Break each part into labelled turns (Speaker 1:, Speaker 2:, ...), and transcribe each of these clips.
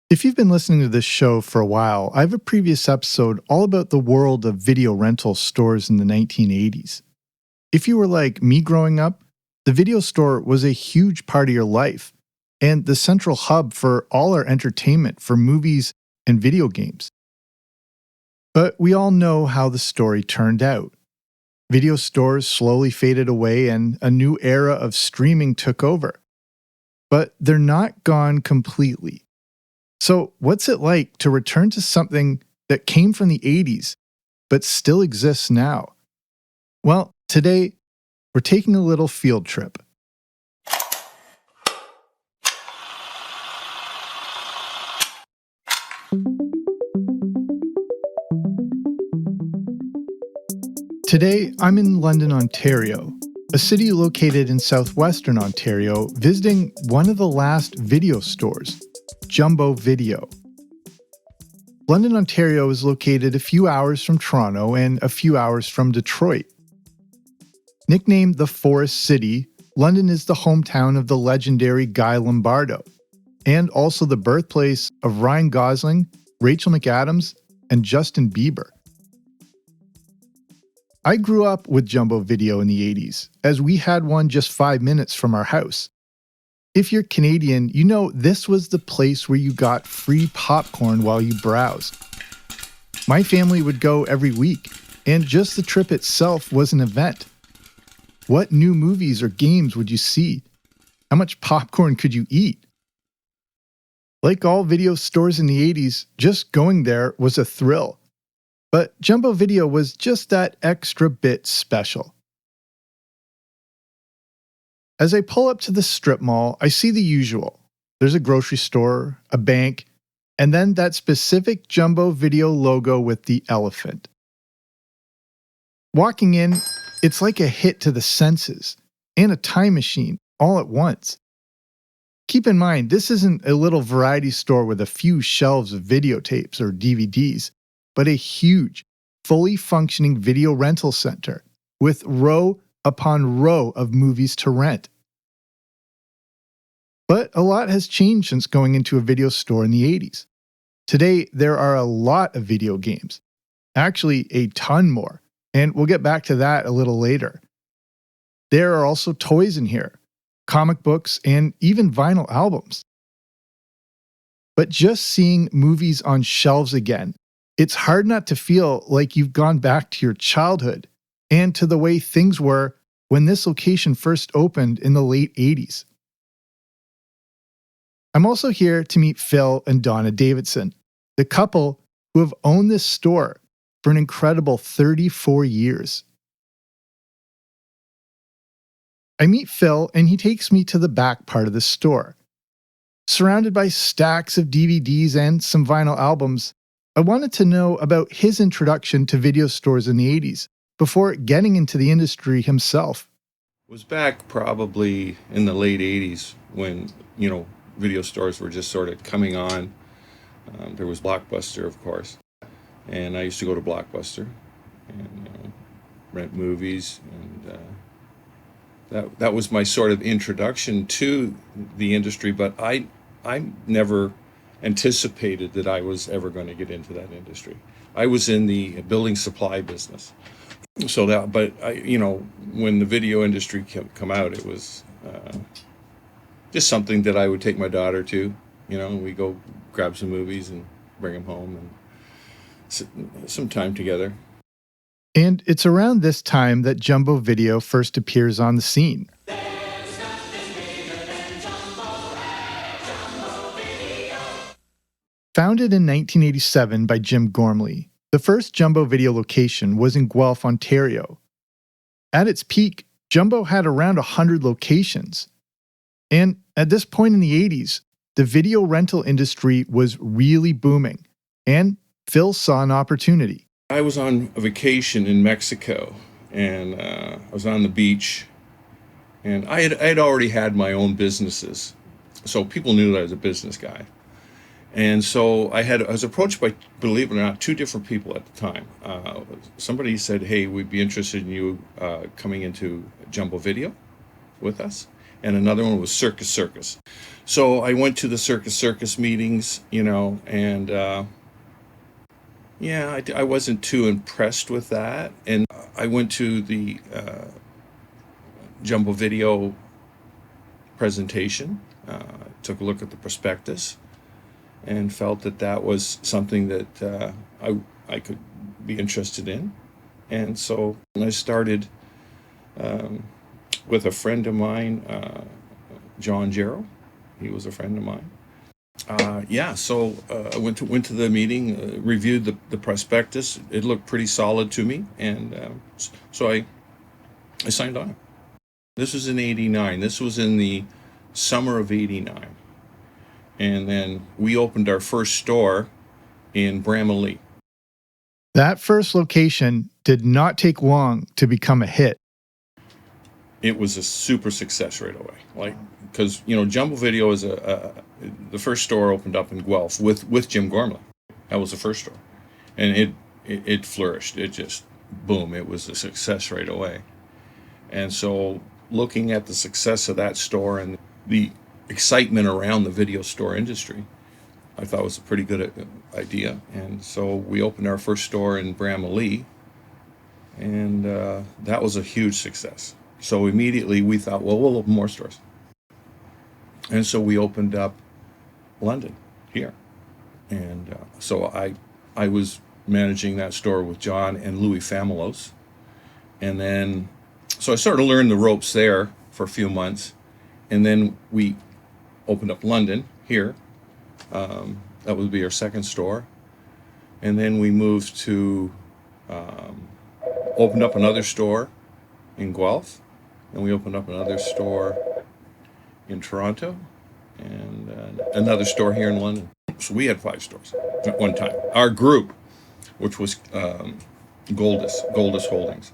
Speaker 1: If you've been listening to this show for a while, I have a previous episode all about the world of video rental stores in the 1980s. If you were like me growing up, the video store was a huge part of your life and the central hub for all our entertainment for movies and video games. But we all know how the story turned out. Video stores slowly faded away and a new era of streaming took over. But they're not gone completely. So, what's it like to return to something that came from the 80s but still exists now? Well, today we're taking a little field trip. Today, I'm in London, Ontario, a city located in Southwestern Ontario, visiting one of the last video stores, Jumbo Video. London, Ontario is located a few hours from Toronto and a few hours from Detroit. Nicknamed the Forest City, London is the hometown of the legendary Guy Lombardo, and also the birthplace of Ryan Gosling, Rachel McAdams, and Justin Bieber. I grew up with Jumbo Video in the 80s, as we had one just 5 minutes from our house. If you're Canadian, you know this was the place where you got free popcorn while you browsed. My family would go every week, and just the trip itself was an event. What new movies or games would you see? How much popcorn could you eat? Like all video stores in the 80s, just going there was a thrill. But Jumbo Video was just that extra bit special. As I pull up to the strip mall, I see the usual. There's a grocery store, a bank, and then that specific Jumbo Video logo with the elephant. Walking in, it's like a hit to the senses and a time machine all at once. Keep in mind, this isn't a little variety store with a few shelves of videotapes or DVDs, but a huge, fully functioning video rental center with row upon row of movies to rent. But a lot has changed since going into a video store in the 80s. Today, there are a lot of video games. Actually, a ton more. And we'll get back to that a little later. There are also toys in here, comic books, and even vinyl albums. But just seeing movies on shelves again, it's hard not to feel like you've gone back to your childhood and to the way things were when this location first opened in the late 80s. I'm also here to meet Phil and Donna Davidson, the couple who have owned this store for an incredible 34 years. I meet Phil and he takes me to the back part of the store. Surrounded by stacks of DVDs and some vinyl albums, I wanted to know about his introduction to video stores in the 80s before getting into the industry himself.
Speaker 2: It was back probably in the late 80s when, video stores were just sort of coming on. There was Blockbuster, of course. And I used to go to Blockbuster and rent movies. And that was my sort of introduction to the industry. But I never anticipated that I was ever going to get into that industry. I was in the building supply business. When the video industry come out, it was just something that I would take my daughter to. We go grab some movies and bring them home and sit some time together.
Speaker 1: And it's around this time that Jumbo Video first appears on the scene. Founded in 1987 by Jim Gormley, the first Jumbo Video location was in Guelph, Ontario. At its peak, Jumbo had around 100 locations. And at this point in the 80s, the video rental industry was really booming, and Phil saw an opportunity.
Speaker 2: I was on a vacation in Mexico, and I was on the beach, and I had already had my own businesses, so people knew that I was a business guy. And so I was approached by, believe it or not, two different people at the time. Somebody said, hey, we'd be interested in you coming into Jumbo Video with us. and another one was Circus. So I went to the Circus meetings, and yeah, I wasn't too impressed with that. And I went to the Jumbo Video presentation, took a look at the prospectus, and felt that that was something that I could be interested in. And so I started with a friend of mine, John Jarrow. He was a friend of mine. So I went to the meeting, reviewed the prospectus. It looked pretty solid to me, and so I signed on. This was in '89. This was in the summer of '89, and then we opened our first store in Bramalea.
Speaker 1: That first location did not take long to become a hit.
Speaker 2: It was a super success right away. Because Jumbo Video is the first store opened up in Guelph with Jim Gormley. That was the first store, and it flourished. It just boom. It was a success right away. And so, looking at the success of that store and the excitement around the video store industry, I thought it was a pretty good idea. And so we opened our first store in Bramalea, and that was a huge success. So immediately we thought, well, we'll open more stores. And so we opened up London here. And so I was managing that store with John and Louis Famelos. And then, so I sort of learned the ropes there for a few months. And then we opened up London here. That would be our second store. And then we moved to, opened up another store in Guelph. And we opened up another store in Toronto, and another store here in London. So we had 5 stores at one time. Our group, which was Goldus Holdings.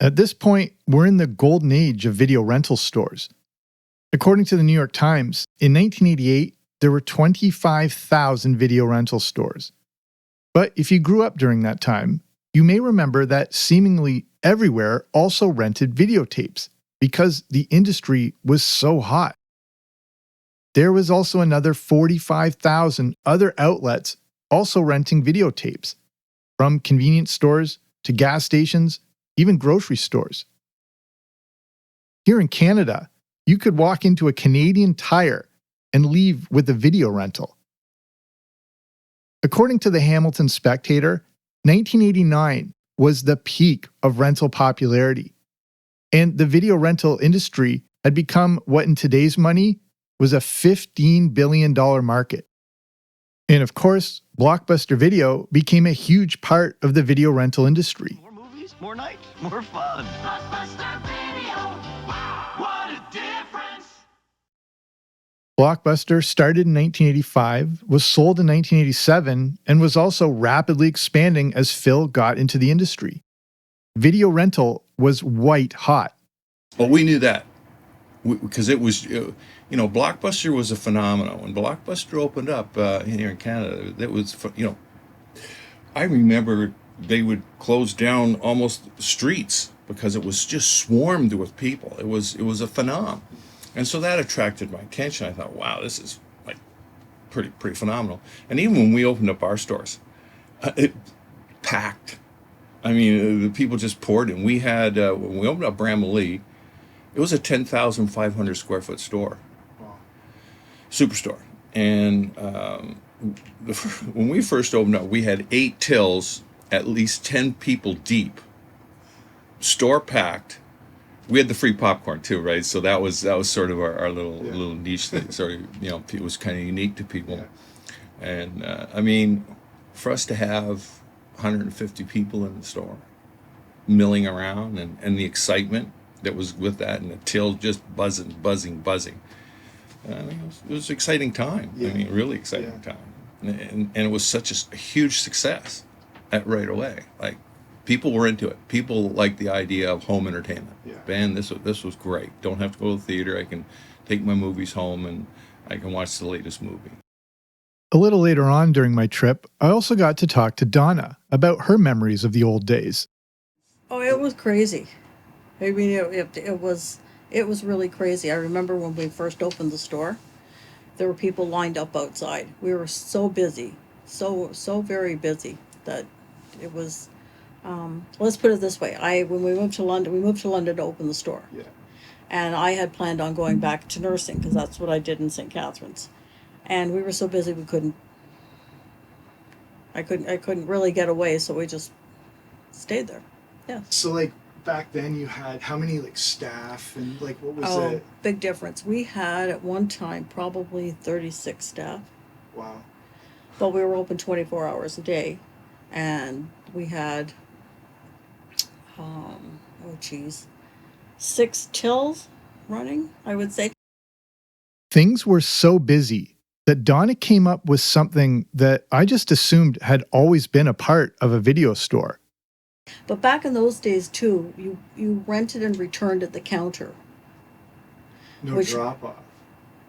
Speaker 1: At this point, we're in the golden age of video rental stores. According to the New York Times, in 1988, there were 25,000 video rental stores. But if you grew up during that time, you may remember that seemingly everywhere also rented videotapes because the industry was so hot. There was also another 45,000 other outlets also renting videotapes, from convenience stores to gas stations, even grocery stores. Here in Canada, you could walk into a Canadian Tire and leave with a video rental. According to the Hamilton Spectator, 1989 was the peak of rental popularity, and the video rental industry had become what in today's money was a $15 billion market. And of course, Blockbuster Video became a huge part of the video rental industry.
Speaker 3: More movies, more nights, more fun. Blockbuster Video. Wow, what a difference.
Speaker 1: Blockbuster started in 1985, was sold in 1987, and was also rapidly expanding as Phil got into the industry. Video rental was white hot.
Speaker 2: Well, we knew that because it was, Blockbuster was a phenomenon. When Blockbuster opened up here in Canada, it was, I remember they would close down almost streets because it was just swarmed with people. It was a phenomenon. And so that attracted my attention. I thought, wow, this is like pretty phenomenal. And even when we opened up our stores, it packed. I mean, the people just poured in. We had, when we opened up Bramalea, it was a 10,500 square foot store. Wow. Superstore. And when we first opened up, we had 8 tills, at least 10 people deep, store packed. We had the free popcorn too, right? So that was sort of our little niche thing. Sort of, it was kind of unique to people. Yeah. And I mean, for us to have 150 people in the store, milling around, and the excitement that was with that, and the till just buzzing. I mean, it was an exciting time. Yeah. I mean, really exciting time. And it was such a huge success right away. Like, people were into it. People liked the idea of home entertainment. Yeah. Man, this was great. Don't have to go to the theater. I can take my movies home and I can watch the latest movie.
Speaker 1: A little later on during my trip, I also got to talk to Donna about her memories of the old days.
Speaker 4: Oh, it was crazy. I mean, it was It was really crazy. I remember when we first opened the store, there were people lined up outside. We were so busy, so very busy that it was. Let's put it this way: when we moved to London, we moved to London to open the store,
Speaker 1: Yeah.
Speaker 4: and I had planned on going back to nursing because that's what I did in St. Catharines, and we were so busy we couldn't. I couldn't really get away, so we just stayed there. Yeah.
Speaker 1: So like back then you had how many like staff and like what was
Speaker 4: Oh,
Speaker 1: it?
Speaker 4: big difference. We had at one time probably 36 staff,
Speaker 1: Wow.
Speaker 4: but we were open 24 hours a day, and we had oh geez, 6 tills running, I would say.
Speaker 1: Things were so busy that Donna came up with something that I just assumed had always been a part of a video store.
Speaker 4: But back in those days too, you rented and returned at the counter.
Speaker 1: No
Speaker 4: Which-
Speaker 1: drop off.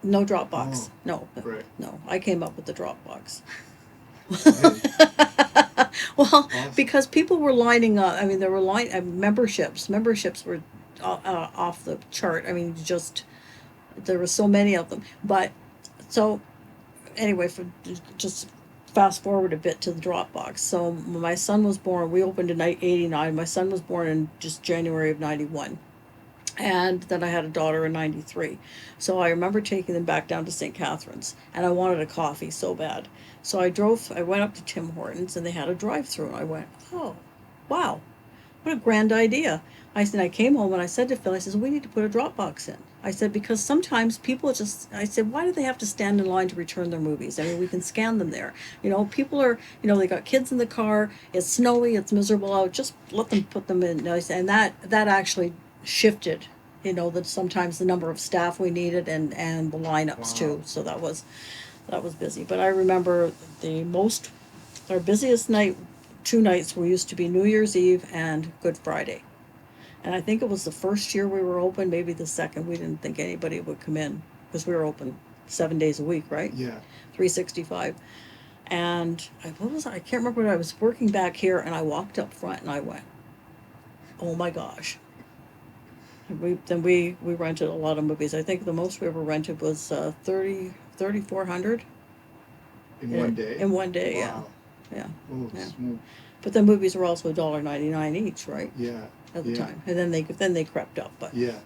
Speaker 4: No drop box.
Speaker 1: Oh,
Speaker 4: No,
Speaker 1: right.
Speaker 4: no. I came up with the drop box.
Speaker 1: Right.
Speaker 4: Well,
Speaker 1: Awesome.
Speaker 4: because people were lining up. I mean, there were memberships. Memberships were off the chart. I mean, just there were so many of them. But so anyway, for just fast forward a bit to the Dropbox. So when my son was born, we opened in '89. My son was born in just January of '91. And then I had a daughter in '93. So I remember taking them back down to St. Catharines, and I wanted a coffee so bad. So I went up to Tim Hortons, and they had a drive through, and I went, oh, wow, what a grand idea. I came home and I said to Phil, I said, we need to put a drop box in. I said, because sometimes people I said, why do they have to stand in line to return their movies? I mean, we can scan them there. People are, they got kids in the car, it's snowy, it's miserable out, just let them put them in. And that actually shifted, that sometimes the number of staff we needed and the lineups too.
Speaker 1: Wow.
Speaker 4: So that was busy. But I remember our busiest night, 2 nights used to be New Year's Eve and Good Friday. And I think it was the first year we were open, maybe the second. We didn't think anybody would come in because we were open 7 days a week, right?
Speaker 1: Yeah.
Speaker 4: 365. And I can't remember when I was working back here, and I walked up front and I went, oh my gosh. And we rented a lot of movies. I think the most we ever rented was 3,400
Speaker 1: In one day.
Speaker 4: in one day.
Speaker 1: Wow.
Speaker 4: Yeah.
Speaker 1: Oh,
Speaker 4: Yeah.
Speaker 1: smooth.
Speaker 4: But the movies were also $1.99 each, right?
Speaker 1: Yeah.
Speaker 4: At the
Speaker 1: Yeah.
Speaker 4: time. And then they crept up, but
Speaker 1: Yeah.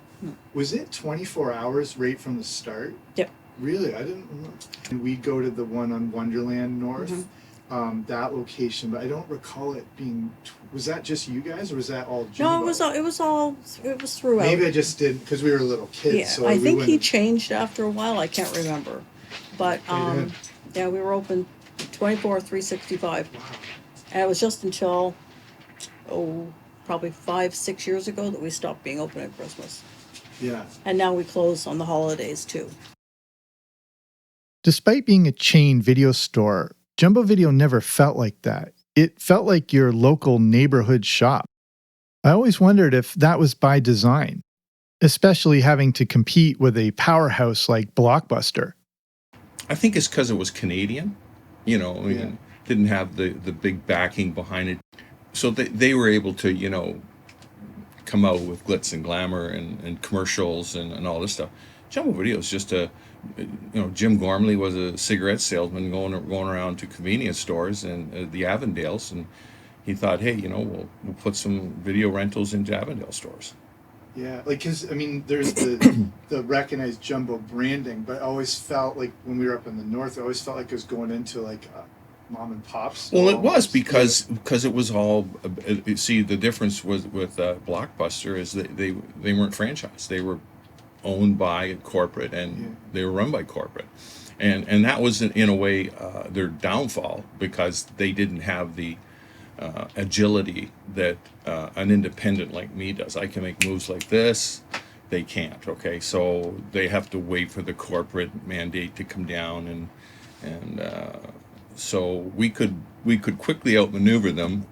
Speaker 1: Was it 24 hours right from the start?
Speaker 4: Yep.
Speaker 1: Really? I didn't remember. And we'd go to the one on Wonderland North, that location, but I don't recall it being. Was that just you guys, or was that all Jimbo?
Speaker 4: No, it was throughout.
Speaker 1: Maybe I just did because we were little kids.
Speaker 4: Yeah,
Speaker 1: So
Speaker 4: I
Speaker 1: we
Speaker 4: think he
Speaker 1: wouldn't-
Speaker 4: changed after a while. I can't remember, but
Speaker 1: did?
Speaker 4: yeah, we were open 24, 365,
Speaker 1: Wow.
Speaker 4: and it was just until probably 5, 6 years ago that we stopped being open at Christmas,
Speaker 1: Yeah.
Speaker 4: and now we close on the holidays too.
Speaker 1: Despite being a chain video store, Jumbo Video never felt like that. It felt like your local neighborhood shop. I always wondered if that was by design, especially having to compete with a powerhouse like Blockbuster.
Speaker 2: I think it's because it was Canadian, didn't have the big backing behind it. So they were able to, come out with glitz and glamour and commercials and all this stuff. Jumbo Video is just Jim Gormley was a cigarette salesman going around to convenience stores and the Avondales, and he thought, hey, we'll put some video rentals into Avondale stores.
Speaker 1: Yeah, because there's the recognized Jumbo branding, but I always felt like when we were up in the north, I always felt like it was going into like a mom and pop store.
Speaker 2: Well, it was
Speaker 1: almost.
Speaker 2: because it was all. See, the difference with Blockbuster is that they weren't franchised; they were owned by corporate and they were run by corporate, and that was in a way their downfall because they didn't have the agility that an independent like me does. I can make moves like this. They can't. Okay, so they have to wait for the corporate mandate to come down, and so we could quickly outmaneuver them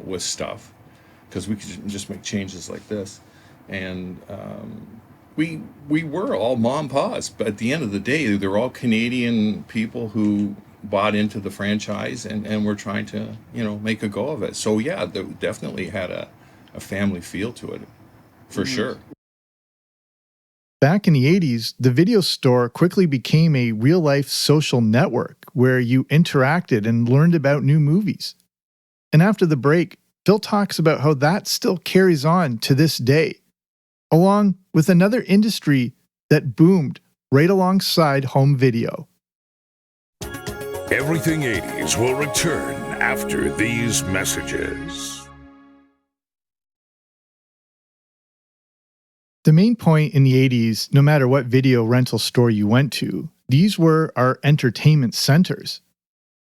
Speaker 2: with stuff because we could just make changes like this, and we were all mom and pa's, but at the end of the day, they're all Canadian people who bought into the franchise and were trying to make a go of it. So yeah, they definitely had a family feel to it, for sure.
Speaker 1: Back in the 80s, the video store quickly became a real-life social network where you interacted and learned about new movies. And after the break, Phil talks about how that still carries on to this day, along with another industry that boomed right alongside home video.
Speaker 5: Everything 80s will return after these messages.
Speaker 1: The main point in the 80s, no matter what video rental store you went to, these were our entertainment centers.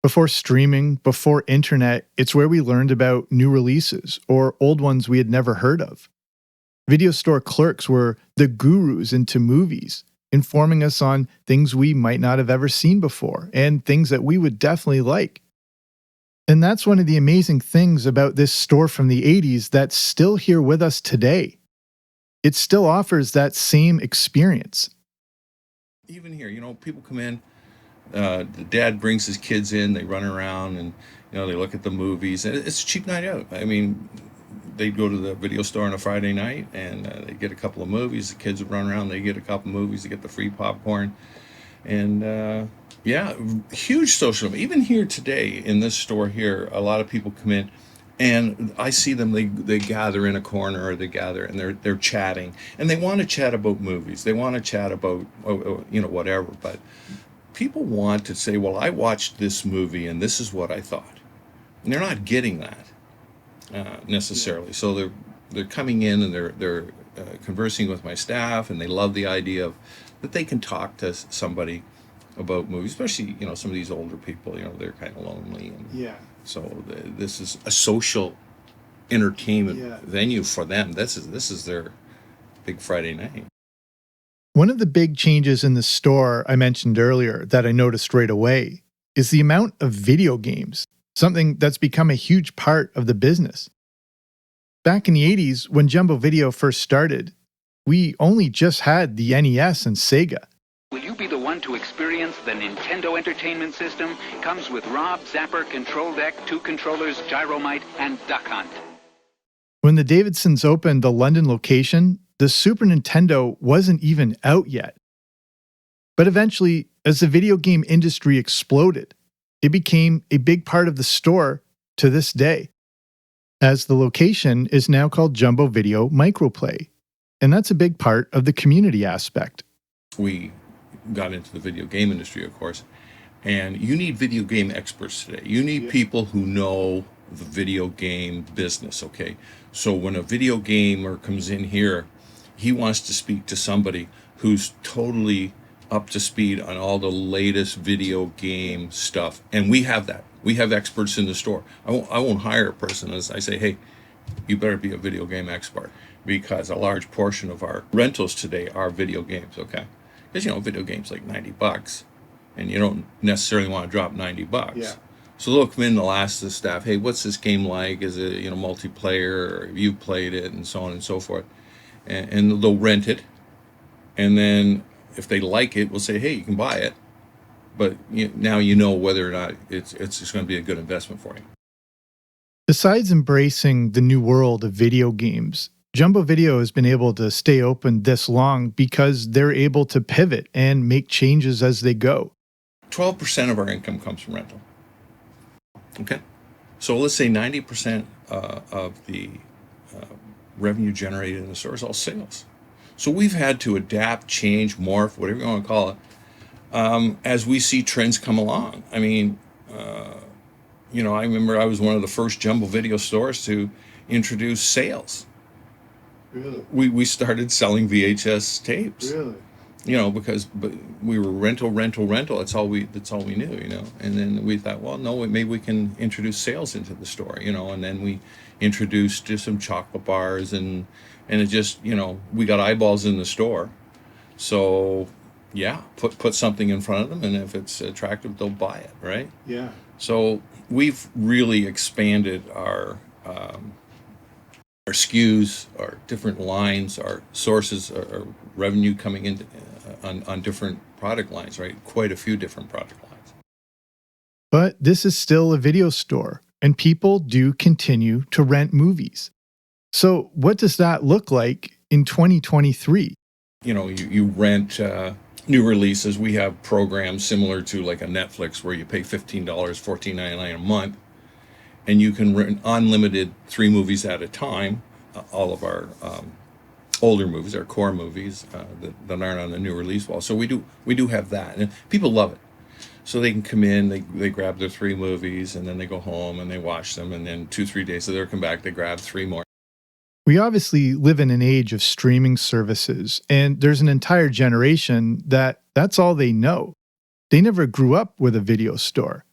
Speaker 1: Before streaming, before internet, it's where we learned about new releases or old ones we had never heard of. Video store clerks were the gurus into movies, informing us on things we might not have ever seen before and things that we would definitely like. And that's one of the amazing things about this store from the 80s that's still here with us today. It still offers that same experience.
Speaker 2: Even here, people come in, the dad brings his kids in, they run around and, they look at the movies. And it's a cheap night out. I mean, they'd go to the video store on a Friday night and they get a couple of movies. The kids would run around, they get a couple of movies, they get the free popcorn. And huge social. Even here today in this store here, a lot of people come in. And I see them, they gather in a corner or they gather and they're chatting. And they want to chat about movies. They want to chat about, whatever. But people want to say, well, I watched this movie and this is what I thought. And they're not getting that necessarily. So they're coming in and they're conversing with my staff and they love the idea of that they can talk to somebody about movies, especially, some of these older people, they're kind of lonely. And so this is a social entertainment venue for them. This is their big Friday night.
Speaker 1: One of the big changes in the store I mentioned earlier that I noticed right away is the amount of video games, something that's become a huge part of the business. Back in the 80s, when Jumbo Video first started, we only just had the NES and Sega.
Speaker 6: Will you be the one to experience the Nintendo Entertainment System? Comes with Rob, Zapper, Control Deck, 2 controllers, Gyromite, and Duck Hunt.
Speaker 1: When the Davidsons opened the London location, the Super Nintendo wasn't even out yet. But eventually, as the video game industry exploded, it became a big part of the store to this day, as the location is now called Jumbo Video Microplay, and that's a big part of the community aspect.
Speaker 2: We got into the video game industry, of course, and you need video game experts today. You need people who know the video game business, okay? So when a video gamer comes in here, he wants to speak to somebody who's totally up to speed on all the latest video game stuff, and we have that. We have experts in the store. I won't hire a person as I say, hey, you better be a video game expert, because a large portion of our rentals today are video games, okay? Because, video games like $90, and you don't necessarily want to drop $90.
Speaker 1: Yeah.
Speaker 2: So they'll come in and they'll ask the staff, hey, what's this game like? Is it, multiplayer, or have you played it, and so on and so forth. And they'll rent it. And then if they like it, we'll say, hey, you can buy it. But now you know whether or not it's going to be a good investment for you.
Speaker 1: Besides embracing the new world of video games, Jumbo Video has been able to stay open this long because they're able to pivot and make changes as they go.
Speaker 2: 12% of our income comes from rental. Okay? So let's say 90% of the revenue generated in the store is all sales. So we've had to adapt, change, morph, whatever you want to call it, as we see trends come along. I mean, I remember I was one of the first Jumbo Video stores to introduce sales.
Speaker 1: Really?
Speaker 2: We started selling VHS tapes.
Speaker 1: Really?
Speaker 2: Because we were rental. That's all we knew, And then we thought, well, no, maybe we can introduce sales into the store, And then we introduced just some chocolate bars, and it just, we got eyeballs in the store. So, yeah, put something in front of them, and if it's attractive, they'll buy it, right?
Speaker 1: Yeah.
Speaker 2: So we've really expanded our SKUs, our different lines, our sources, our revenue coming in on different product lines, right? Quite a few different product lines.
Speaker 1: But this is still a video store, and people do continue to rent movies. So what does that look like in 2023?
Speaker 2: You rent new releases. We have programs similar to like a Netflix where you pay $15, $14.99 a month, and you can rent unlimited 3 movies at a time. All of our older movies, our core movies that aren't on the new release wall. So we do have that, and people love it. So they can come in, they grab their 3 movies, and then they go home and they watch them, and then 2-3 days later they come back, they grab 3 more.
Speaker 1: We obviously live in an age of streaming services, and there's an entire generation that's all they know. They never grew up with a video store.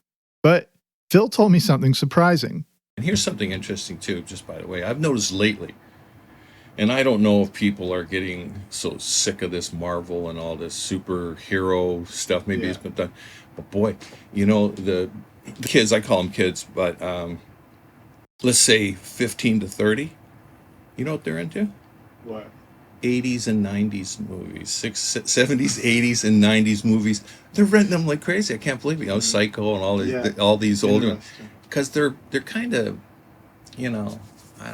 Speaker 1: But Phil told me something surprising.
Speaker 2: And here's something interesting too, just by the way. I've noticed lately, and I don't know if people are getting so sick of this Marvel and all this superhero stuff. Maybe it's been done. But boy, the kids, I call them kids, but let's say 15 to 30, you know what they're into?
Speaker 1: What?
Speaker 2: 80s and 90s movies, 70s, 80s, and 90s movies. They're renting them like crazy. I can't believe it. Psycho and all these older ones. Because they're kind of, I don't know.
Speaker 1: I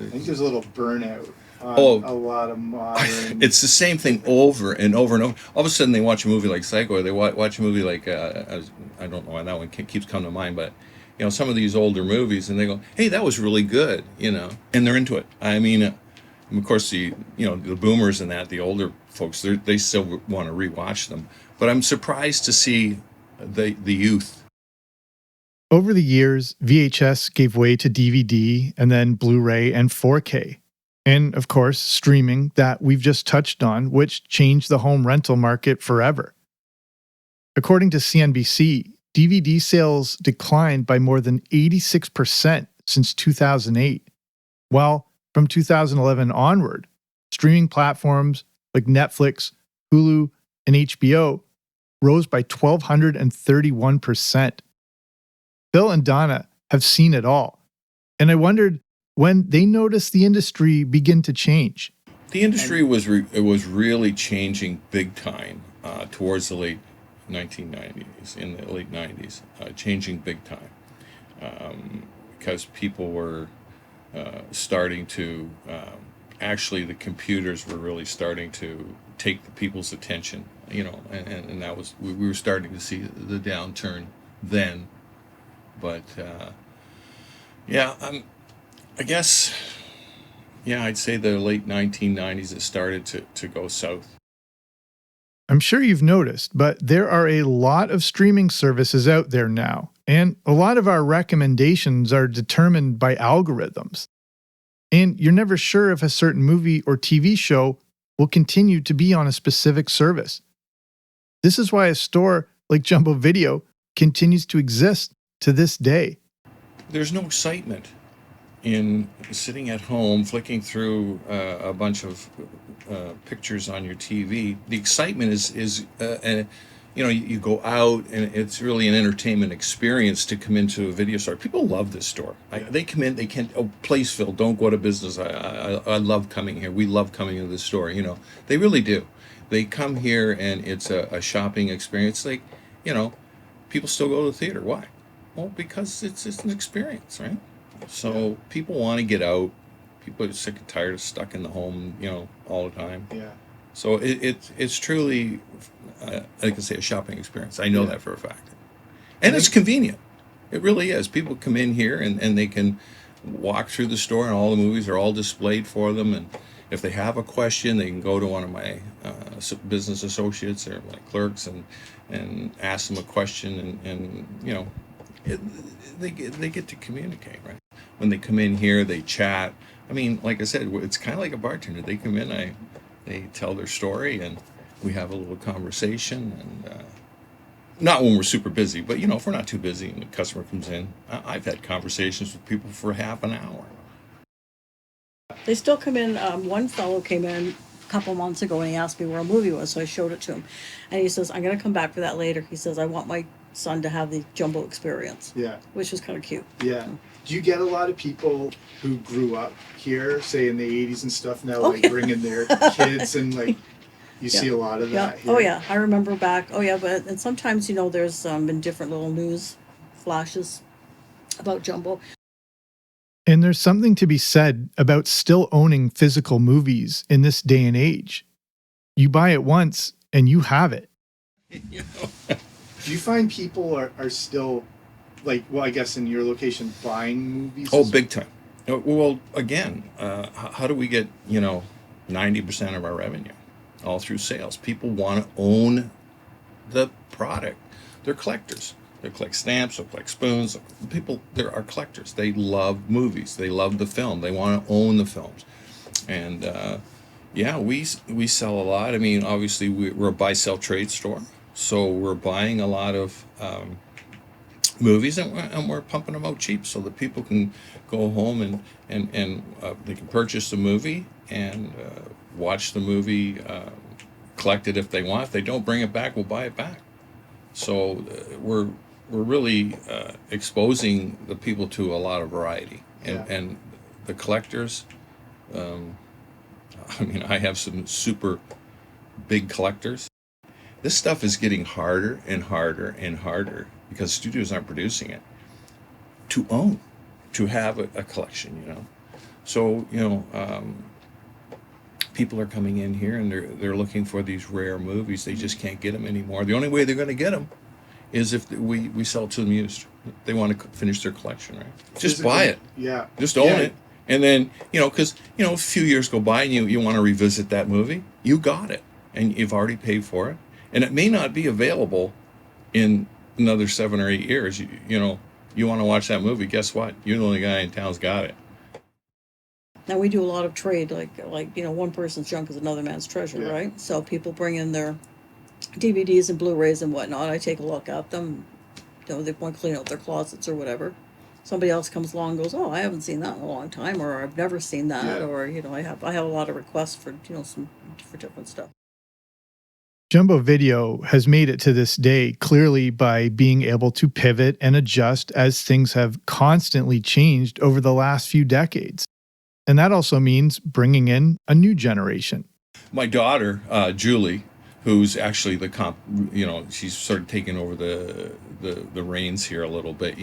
Speaker 1: think there's a little burnout on a lot of modern...
Speaker 2: It's the same thing over and over and over. All of a sudden they watch a movie like Psycho, or they watch a movie like, I don't know why that one keeps coming to mind, but some of these older movies, and they go, hey, that was really good, and they're into it. I mean, of course, the boomers and the older folks, they still want to rewatch them. But I'm surprised to see the youth.
Speaker 1: Over the years, VHS gave way to DVD and then Blu-ray and 4K. And of course, streaming that we've just touched on, which changed the home rental market forever. According to CNBC, DVD sales declined by more than 86% since 2008, while from 2011 onward, streaming platforms like Netflix, Hulu, and HBO rose by 1,231%. Phil and Donna have seen it all, and I wondered when they noticed the industry begin to change.
Speaker 2: The industry was really changing big time towards the late 1990s, in the late 90s, changing big time because people were starting to, actually the computers were really starting to take the people's attention, and that was, we were starting to see the downturn then. But I guess, I'd say the late 1990s it started to go south.
Speaker 1: I'm sure you've noticed, but there are a lot of streaming services out there now, and a lot of our recommendations are determined by algorithms. And you're never sure if a certain movie or TV show will continue to be on a specific service. This is why a store like Jumbo Video continues to exist to this day.
Speaker 2: There's no excitement in sitting at home, flicking through a bunch of pictures on your TV. The excitement is you go out, and it's really an entertainment experience to come into a video store. People love this store. They come in, they can't, please, Phil, don't go to business. I love coming here. We love coming to this store. They really do. They come here, and it's a shopping experience. Like, people still go to the theater. Why? Well, because it's an experience, right? So people want to get out. People are sick and tired of stuck in the home, all the time.
Speaker 1: Yeah.
Speaker 2: So it's truly, I can say, a shopping experience. I know that for a fact. And it's convenient. It really is. People come in here and they can walk through the store, and all the movies are all displayed for them. And if they have a question, they can go to one of my business associates or my clerks and ask them a question, and they get to communicate, right? When they come in here, they chat. I mean, like I said, it's kind of like a bartender. They come in, they tell their story, and we have a little conversation. And not when we're super busy, but if we're not too busy and the customer comes in, I've had conversations with people for half an hour.
Speaker 4: They still come in. One fellow came in a couple months ago, and he asked me where a movie was, so I showed it to him. And he says, I'm going to come back for that later. He says, I want my son to have the Jumbo experience.
Speaker 1: Yeah.
Speaker 4: Which was kind of cute.
Speaker 1: Yeah. Do you get a lot of people who grew up here, say in the 80s and stuff, now bringing their kids, and you see a lot of that here?
Speaker 4: Oh yeah, I remember back. Oh yeah, and sometimes there's been different little news flashes about Jumbo.
Speaker 1: And there's something to be said about still owning physical movies in this day and age. You buy it once and you have it.
Speaker 2: You know?
Speaker 1: Do you find people are still, like, well, I guess in your location, buying movies?
Speaker 2: Oh, big time. Well, again, how do we get, 90% of our revenue? All through sales. People want to own the product. They're collectors. They collect stamps, they collect spoons. People, there are collectors. They love movies. They love the film. They want to own the films. And yeah, we sell a lot. I mean, obviously, we're a buy-sell trade store. So we're buying a lot of movies, and we're pumping them out cheap so that people can go home and they can purchase the movie and watch the movie, collect it if they want. If they don't bring it back, we'll buy it back. So we're really exposing the people to a lot of variety, and the collectors. I mean, I have some super big collectors. This stuff is getting harder and harder and harder because studios aren't producing it to own, to have a collection, So, people are coming in here and they're looking for these rare movies. They just can't get them anymore. The only way they're going to get them is if we sell to them used. They want to finish their collection, right? Just buy it.
Speaker 1: Yeah.
Speaker 2: Just own it. And then, because, a few years go by and you want to revisit that movie, you got it. And you've already paid for it. And it may not be available in another 7 or 8 years. You want to watch that movie, guess what? You're the only guy in town's got it.
Speaker 4: Now we do a lot of trade, like one person's junk is another man's treasure,
Speaker 1: Yeah.
Speaker 4: right? So people bring in their DVDs and Blu-rays and whatnot. I take a look at them. They want to clean out their closets or whatever. Somebody else comes along and goes, "Oh, I haven't seen that in a long time," or "I've never seen that,"
Speaker 1: Yeah.
Speaker 4: or I have a lot of requests for for different stuff.
Speaker 1: Jumbo Video has made it to this day clearly by being able to pivot and adjust as things have constantly changed over the last few decades. And that also means bringing in a new generation.
Speaker 2: My daughter, Julie, who's actually she's sort of taken over the reins here a little bit,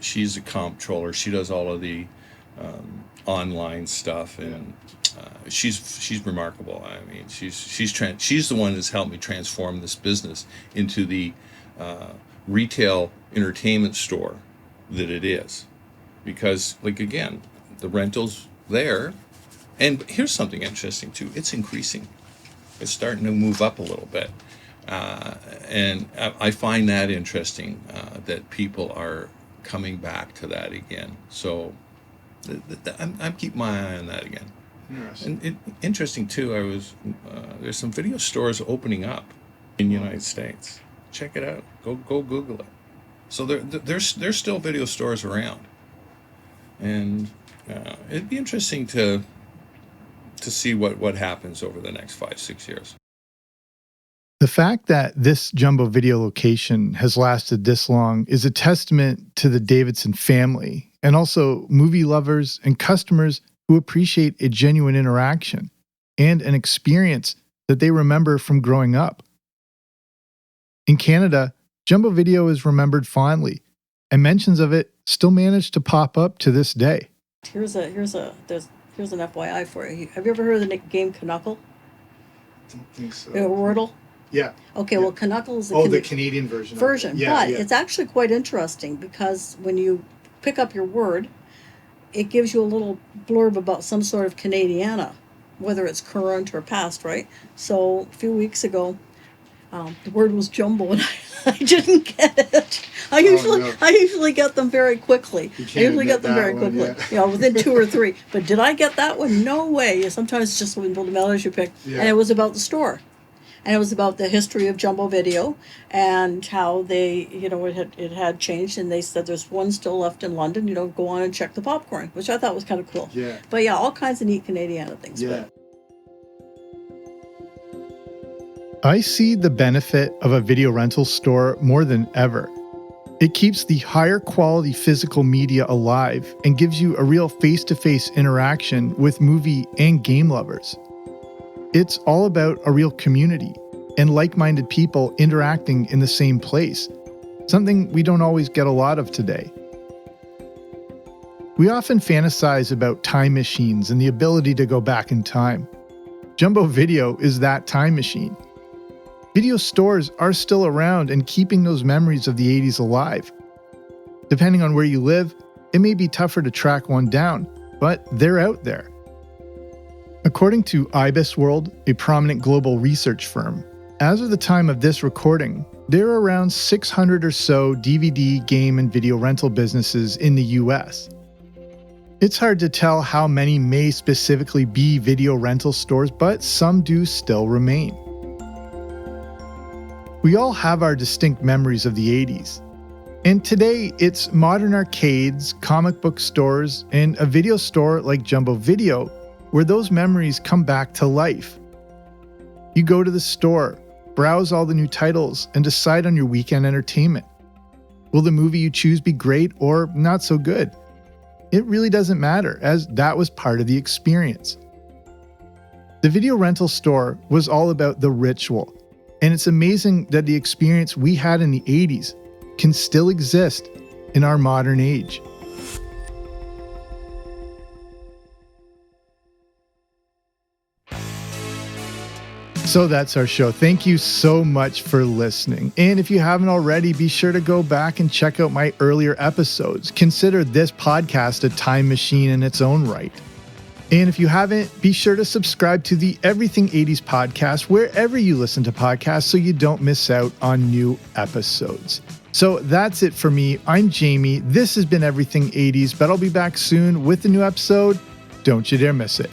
Speaker 2: she's a comptroller. She does all of the online stuff, and she's remarkable. I mean, she's the one that's helped me transform this business into the retail entertainment store that it is. Because, again, the rental's there. And here's something interesting, too. It's increasing. It's starting to move up a little bit. And I find that interesting, that people are coming back to that again. So I'm keeping my eye on that again.
Speaker 1: Interesting.
Speaker 2: And interesting, too, there's some video stores opening up in the United States. Check it out. Go Google it. So there's still video stores around. And it'd be interesting to see what happens over the next 5-6 years.
Speaker 1: The fact that this Jumbo Video location has lasted this long is a testament to the Davidson family and also movie lovers and customers who appreciate a genuine interaction and an experience that they remember from growing up. In Canada, Jumbo Video is remembered fondly, and mentions of it still manage to pop up to this day.
Speaker 4: Here's an FYI for you. Have you ever heard of the game Knuckle?
Speaker 1: I don't think so.
Speaker 4: Wordle?
Speaker 1: Yeah.
Speaker 4: Okay, well, Knuckle is
Speaker 1: the Canadian version.
Speaker 4: But it's actually quite interesting because when you pick up your word, it gives you a little blurb about some sort of Canadiana, whether it's current or past, right? So a few weeks ago, the word was jumbo, and I didn't get it. I usually get them very quickly. Within 2 or 3. But did I get that one? No way. Sometimes it's just the letters you pick. Yeah. And it was about the store. And it was about the history of Jumbo Video and how they, it had changed. And they said there's one still left in London. Go on and check the popcorn, which I thought was kind of cool.
Speaker 1: Yeah.
Speaker 4: But yeah, all kinds of neat Canadiana things.
Speaker 1: Yeah. I see the benefit of a video rental store more than ever. It keeps the higher quality physical media alive and gives you a real face-to-face interaction with movie and game lovers. It's all about a real community and like-minded people interacting in the same place, something we don't always get a lot of today. We often fantasize about time machines and the ability to go back in time. Jumbo Video is that time machine. Video stores are still around and keeping those memories of the 80s alive. Depending on where you live, it may be tougher to track one down, but they're out there. According to IBIS World, a prominent global research firm, as of the time of this recording, there are around 600 or so DVD, game, and video rental businesses in the US. It's hard to tell how many may specifically be video rental stores, but some do still remain. We all have our distinct memories of the 80s. And today, it's modern arcades, comic book stores, and a video store like Jumbo Video where those memories come back to life. You go to the store, browse all the new titles, and decide on your weekend entertainment. Will the movie you choose be great or not so good? It really doesn't matter, as that was part of the experience. The video rental store was all about the ritual, and it's amazing that the experience we had in the 80s can still exist in our modern age. So that's our show. Thank you so much for listening. And if you haven't already, be sure to go back and check out my earlier episodes. Consider this podcast a time machine in its own right. And if you haven't, be sure to subscribe to the Everything 80s podcast wherever you listen to podcasts so you don't miss out on new episodes. So that's it for me. I'm Jamie. This has been Everything 80s, but I'll be back soon with a new episode. Don't you dare miss it.